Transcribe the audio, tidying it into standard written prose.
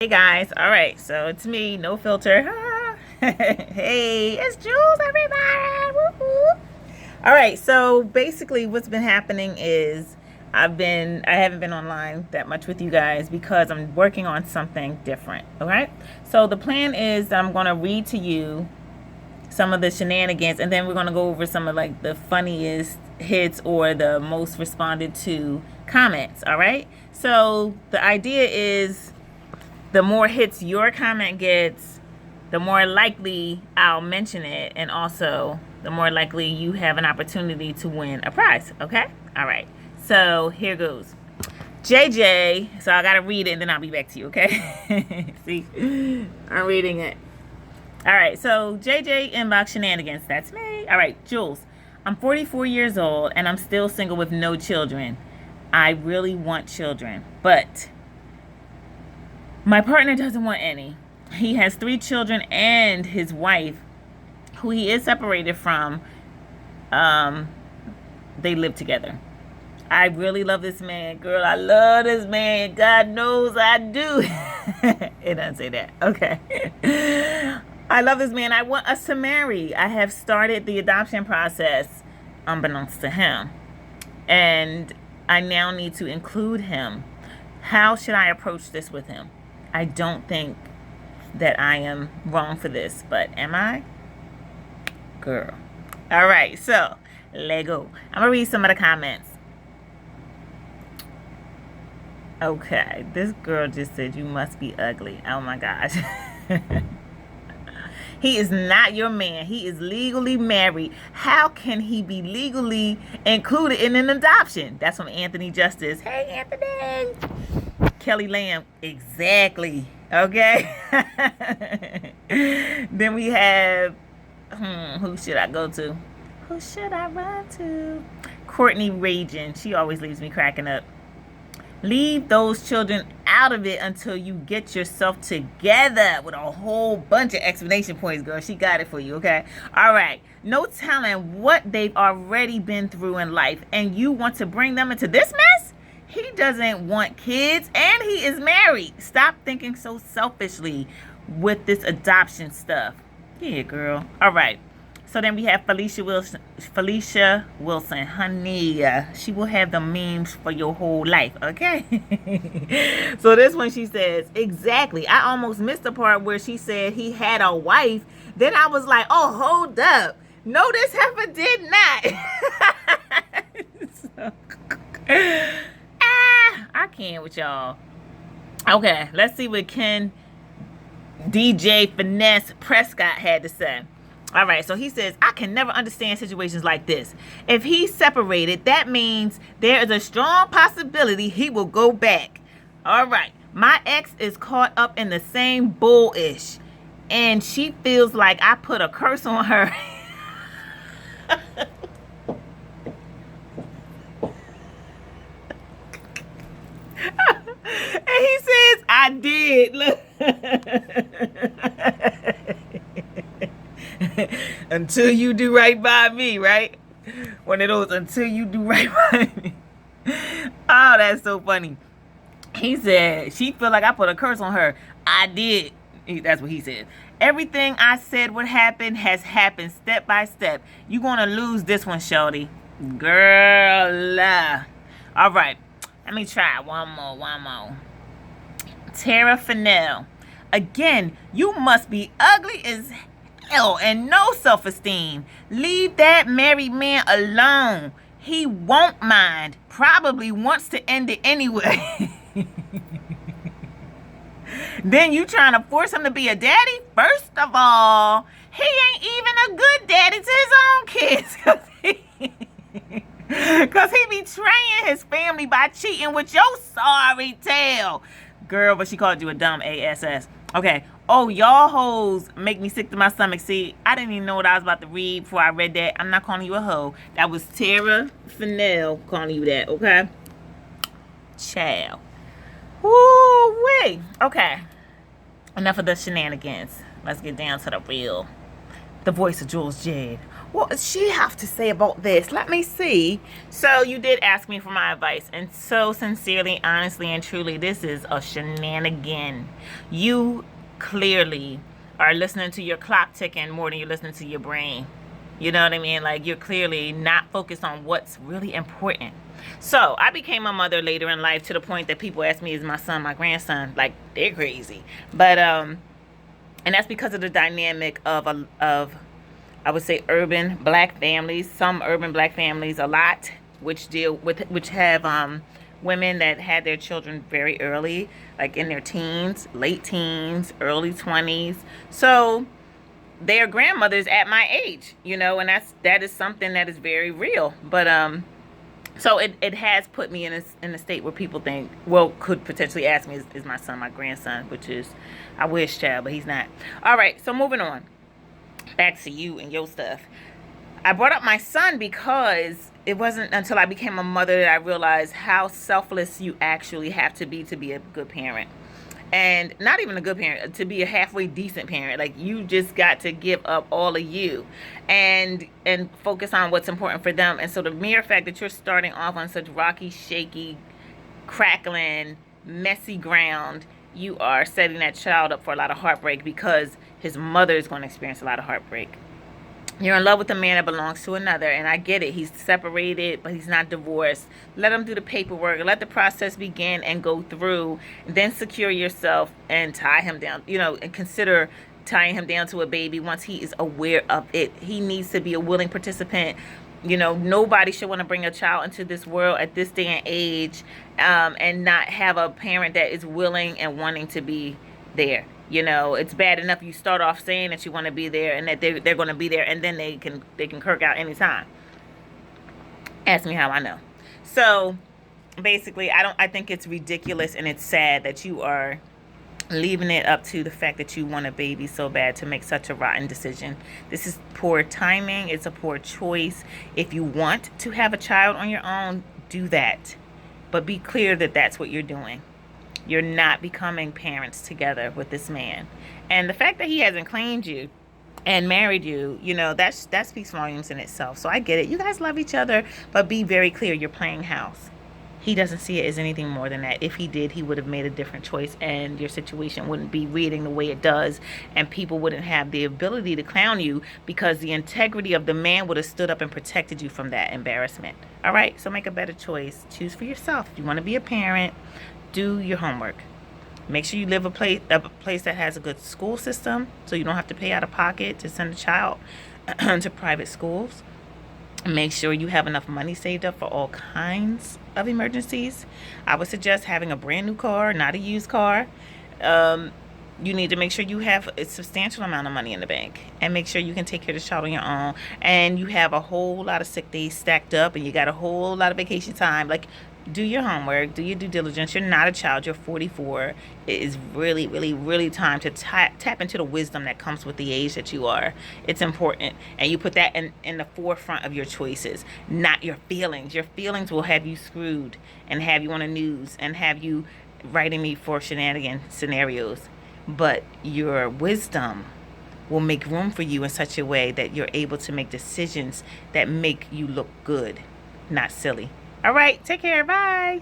Hey guys, all right, so it's me, no filter. Hey, it's Jules, everybody. Woo-hoo. All right, so basically what's been happening is I haven't been online that much with you guys because I'm working on something different. All right, so the plan is I'm going to read to you some of the shenanigans, and then we're going to go over some of like the funniest hits or the most responded to comments. All right, so the idea is the more hits your comment gets, the more likely I'll mention it, and also the more likely you have an opportunity to win a prize. Okay? All right. So here goes. JJ, so I gotta read it and then I'll be back to you, okay? See, I'm reading it. All right, so JJ inbox shenanigans, that's me. All right, Jules, I'm 44 years old and I'm still single with no children. I really want children, but my partner doesn't want any. He has 3 children and his wife, who he is separated from, they live together. I really love this man. Girl, I love this man. God knows I do. It doesn't say that. Okay. I love this man. I want us to marry. I have started the adoption process, unbeknownst to him. And I now need to include him. How should I approach this with him? I don't think that I am wrong for this, but am I? Girl. All right, so let go. I'm going to read some of the comments. Okay, this girl just said you must be ugly. Oh my gosh. He is not your man. He is legally married. How can he be legally included in an adoption? That's from Anthony Justice. Hey, Anthony. Kelly Lamb, exactly. Okay. Then we have, who should I go to? Who should I run to? Courtney Ragin. She always leaves me cracking up. Leave those children out of it until you get yourself together, with a whole bunch of exclamation points, girl. She got it for you, okay? All right. No telling what they've already been through in life, and you want to bring them into this mess? He doesn't want kids and he is married. Stop thinking so selfishly with this adoption stuff. Yeah, girl. All right. So then we have Felicia Wilson. Honey, she will have the memes for your whole life, okay? So this one she says, exactly. I almost missed the part where she said he had a wife. Then I was like, oh, hold up. No, this heifer did not. So, I can't with y'all. Okay, let's see what Ken DJ Finesse Prescott had to say. All right, so he says, I can never understand situations like this. If he's separated, that means there is a strong possibility he will go back. All right, my ex is caught up in the same bullish, and she feels like I put a curse on her. And he says, I did. Look. Until you do right by me, right? One of those, until you do right by me. Oh, that's so funny. He said, she feel like I put a curse on her. I did. That's what he said. Everything I said would happen has happened step by step. You gonna lose this one, shorty. Girl. All right. Let me try one more. Tara Fennell. Again, you must be ugly as hell and no self-esteem. Leave that married man alone. He won't mind. Probably wants to end it anyway. Then you trying to force him to be a daddy? First of all, he ain't even a good daddy to his own kids. Because he betraying his family by cheating with your sorry tail. Girl, but she called you a dumb ass. Okay. Oh, y'all hoes make me sick to my stomach. See, I didn't even know what I was about to read before I read that. I'm not calling you a hoe. That was Tara Fennell calling you that, okay? Child. Woo-wee. Okay. Enough of the shenanigans. Let's get down to the real. The voice of Jules Jade. what does she have to say about this? Let me see. So you did ask me for my advice, and so sincerely, honestly, and truly, this is a shenanigan. You clearly are listening to your clock ticking more than you're listening to your brain. You know what I mean? Like, you're clearly not focused on what's really important. So I became a mother later in life, to the point that people ask me, is my son my grandson? Like, they're crazy. But and that's because of the dynamic of I would say urban black families. Some urban black families, a lot, which have women that had their children very early, like in their teens, late teens, early 20s. So they are grandmothers at my age, and that is something that is very real. But so it has put me in a state where people think, well, could potentially ask me, is my son my grandson? Which is, I wish, child, but he's not. All right, so moving on. Back to you and your stuff. I brought up my son because it wasn't until I became a mother that I realized how selfless you actually have to be a good parent. And not even a good parent, to be a halfway decent parent. Like, you just got to give up all of you and focus on what's important for them. And so the mere fact that you're starting off on such rocky, shaky, crackling, messy ground, you are setting that child up for a lot of heartbreak, because his mother is going to experience a lot of heartbreak. You're in love with a man that belongs to another, and I get it. He's separated, but he's not divorced. Let him do the paperwork. Let the process begin and go through. Then secure yourself and tie him down, and consider tying him down to a baby once he is aware of it. He needs to be a willing participant. Nobody should want to bring a child into this world at this day and age and not have a parent that is willing and wanting to be there. It's bad enough you start off saying that you want to be there and that they're going to be there, and then they can kirk out anytime. Ask me how I know. So basically, I think it's ridiculous and it's sad that you are leaving it up to the fact that you want a baby so bad to make such a rotten decision. This is poor timing. It's a poor choice. If you want to have a child on your own, do that. But be clear that that's what you're doing. You're not becoming parents together with this man. And the fact that he hasn't claimed you and married you, that speaks volumes in itself. So I get it. You guys love each other, but be very clear. You're playing house. He doesn't see it as anything more than that. If he did, he would have made a different choice, and your situation wouldn't be reading the way it does, and people wouldn't have the ability to clown you, because the integrity of the man would have stood up and protected you from that embarrassment. All right, so make a better choice. Choose for yourself. If you want to be a parent, do your homework. Make sure you live a place that has a good school system, so you don't have to pay out of pocket to send a child to private schools. Make sure you have enough money saved up for all kinds of emergencies. I would suggest having a brand new car, not a used car. You need to make sure you have a substantial amount of money in the bank, and make sure you can take care of the child on your own, and you have a whole lot of sick days stacked up, and you got a whole lot of vacation time. Like, do your homework, do your due diligence. You're not a child, you're 44. It is really, really, really time to tap into the wisdom that comes with the age that you are. It's important. And you put that in the forefront of your choices, not your feelings. Your feelings will have you screwed and have you on the news and have you writing me for shenanigan scenarios. But your wisdom will make room for you in such a way that you're able to make decisions that make you look good, not silly. All right, take care. Bye.